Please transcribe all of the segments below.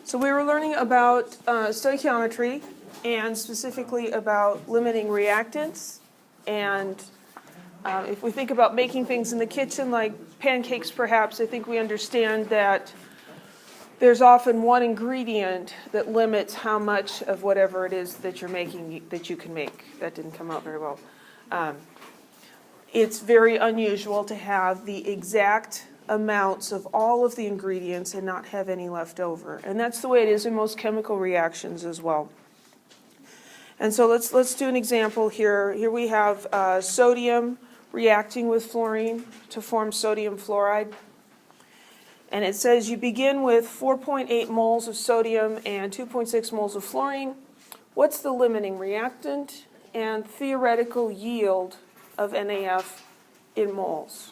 So we were learning about stoichiometry and specifically about limiting reactants. And if we think about making things in the kitchen like pancakes perhaps, I think we understand that there's often one ingredient that limits how much of whatever it is that you're making that you can make. That didn't come out very well. It's very unusual to have the exact amounts of all of the ingredients and not have any left over. And that's the way it is in most chemical reactions as well. And so let's do an example here. Here we have sodium reacting with fluorine to form sodium fluoride. And it says you begin with 4.8 moles of sodium and 2.6 moles of fluorine. What's the limiting reactant and theoretical yield of NaF in moles?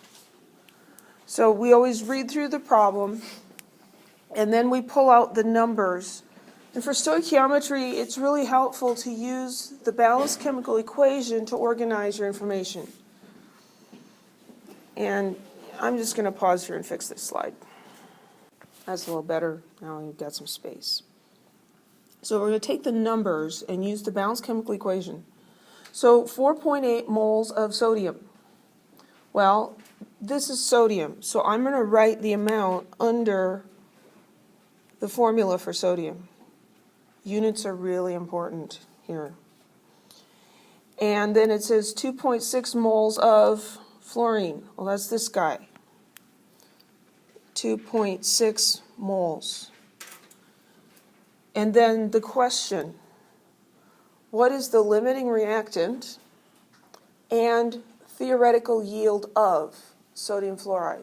So we always read through the problem, and then we pull out the numbers. And for stoichiometry, it's really helpful to use the balanced chemical equation to organize your information. And I'm just going to pause here and fix this slide. That's a little better. Now we've got some space. So we're going to take the numbers and use the balanced chemical equation. So 4.8 moles of sodium. Well, this is sodium, so I'm going to write the amount under the formula for sodium. Units are really important here. And then it says 2.6 moles of fluorine. Well, that's this guy. 2.6 moles. And then the question, what is the limiting reactant and theoretical yield of sodium fluoride?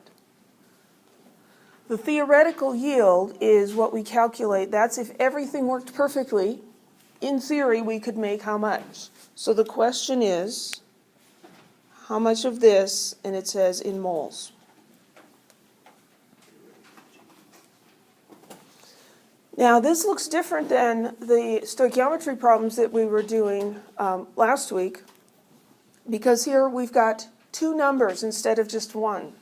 The theoretical yield is what we calculate. That's if everything worked perfectly. In theory, we could make how much? So the question is, how much of this? And it says in moles. Now, this looks different than the stoichiometry problems that we were doing last week, because here we've got two numbers instead of just one.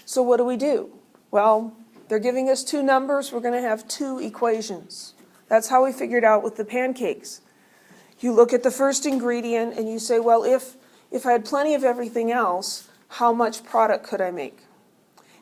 So what do? Well, they're giving us two numbers. We're going to have two equations. That's how we figured out with the pancakes. You look at the first ingredient and you say, well, if I had plenty of everything else, how much product could I make?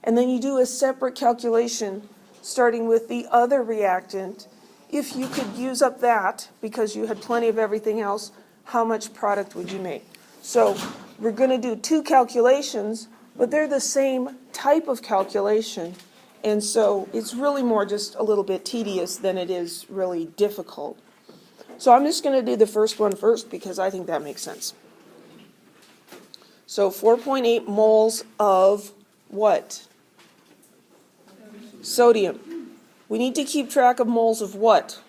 And then you do a separate calculation starting with the other reactant. If you could use up that because you had plenty of everything else, how much product would you make? So we're going to do two calculations, but they're the same type of calculation. And so it's really more just a little bit tedious than it is really difficult. So I'm just going to do the first one first because I think that makes sense. So 4.8 moles of what? Sodium. We need to keep track of moles of what?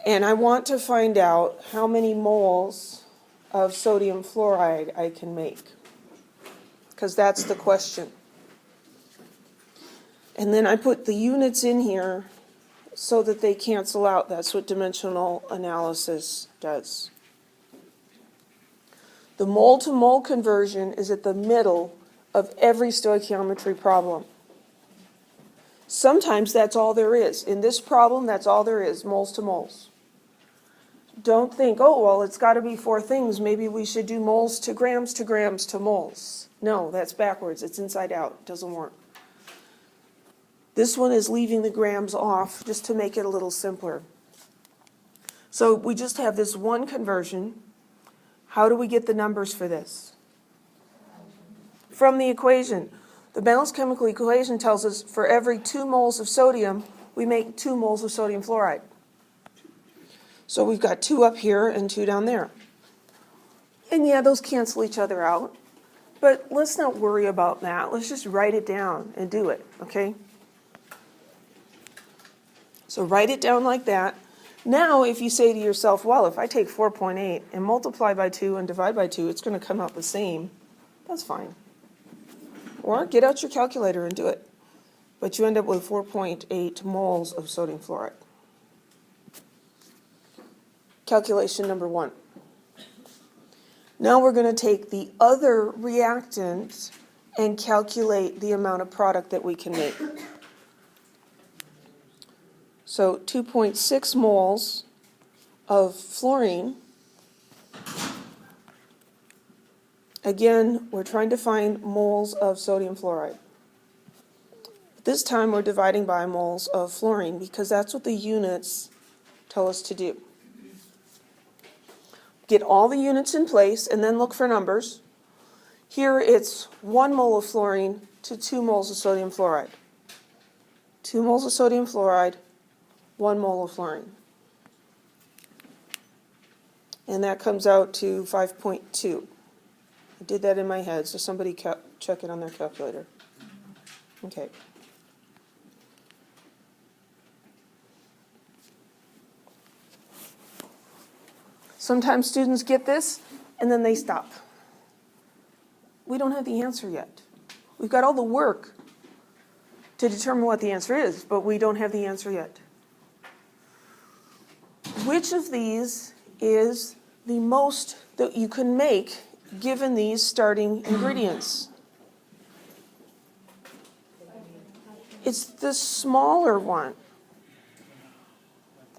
And I want to find out how many moles of sodium fluoride I can make, because that's the question. And then I put the units in here so that they cancel out. That's what dimensional analysis does. The mole-to-mole conversion is at the middle of every stoichiometry problem. Sometimes that's all there is. In this problem, that's all there is, moles to moles. Don't think, oh, well, it's got to be four things. Maybe we should do moles to grams to grams to moles. No, that's backwards. It's inside out. It doesn't work. This one is leaving the grams off just to make it a little simpler. So we just have this one conversion. How do we get the numbers for this? From the equation. The balanced chemical equation tells us for every 2 moles of sodium, we make 2 moles of sodium fluoride. So we've got 2 up here and 2 down there. And yeah, those cancel each other out. But let's not worry about that. Let's just write it down and do it, okay? So write it down like that. Now, if you say to yourself, well, if I take 4.8 and multiply by 2 and divide by 2, it's going to come out the same, that's fine. Or get out your calculator and do it. But you end up with 4.8 moles of sodium fluoride. Calculation number 1. Now we're going to take the other reactant and calculate the amount of product that we can make. So 2.6 moles of fluorine. Again, we're trying to find moles of sodium fluoride. This time we're dividing by moles of fluorine because that's what the units tell us to do. Get all the units in place and then look for numbers. Here it's 1 mole of fluorine to 2 moles of sodium fluoride. 2 moles of sodium fluoride, 1 mole of fluorine. And that comes out to 5.2. I did that in my head, so somebody check it on their calculator. Okay. Sometimes students get this, and then they stop. We don't have the answer yet. We've got all the work to determine what the answer is, but we don't have the answer yet. Which of these is the most that you can make given these starting ingredients? It's the smaller one.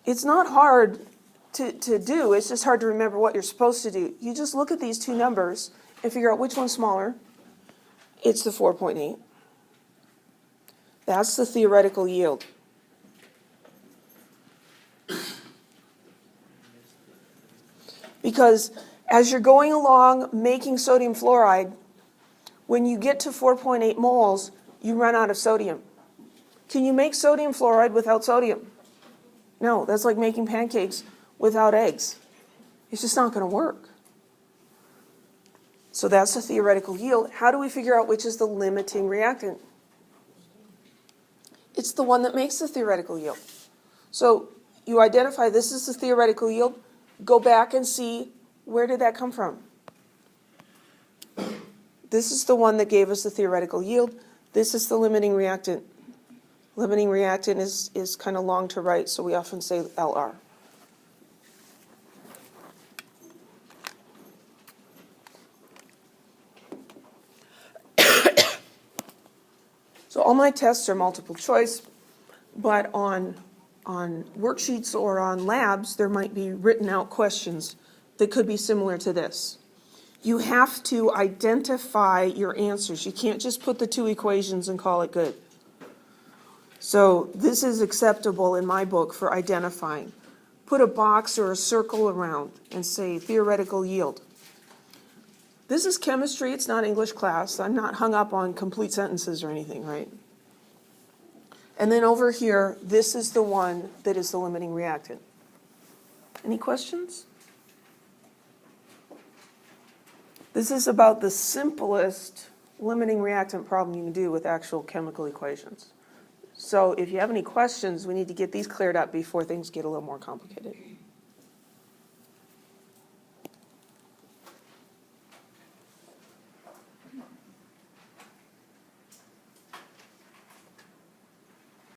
It's not hard to do, it's just hard to remember what you're supposed to do. You just look at these two numbers and figure out which one's smaller. It's the 4.8. That's the theoretical yield. Because as you're going along making sodium fluoride, when you get to 4.8 moles, you run out of sodium. Can you make sodium fluoride without sodium? No, that's like making pancakes without eggs. It's just not going to work. So that's the theoretical yield. How do we figure out which is the limiting reactant? It's the one that makes the theoretical yield. So you identify this is the theoretical yield. Go back and see where did that come from. This is the one that gave us the theoretical yield. This is the limiting reactant. Limiting reactant is kind of long to write, so we often say LR. So all my tests are multiple choice, but on worksheets or on labs, there might be written out questions that could be similar to this. You have to identify your answers. You can't just put the two equations and call it good. So this is acceptable in my book for identifying. Put a box or a circle around and say theoretical yield. This is chemistry, it's not English class. I'm not hung up on complete sentences or anything, right? And then over here, this is the one that is the limiting reactant. Any questions? This is about the simplest limiting reactant problem you can do with actual chemical equations. So if you have any questions, we need to get these cleared up before things get a little more complicated.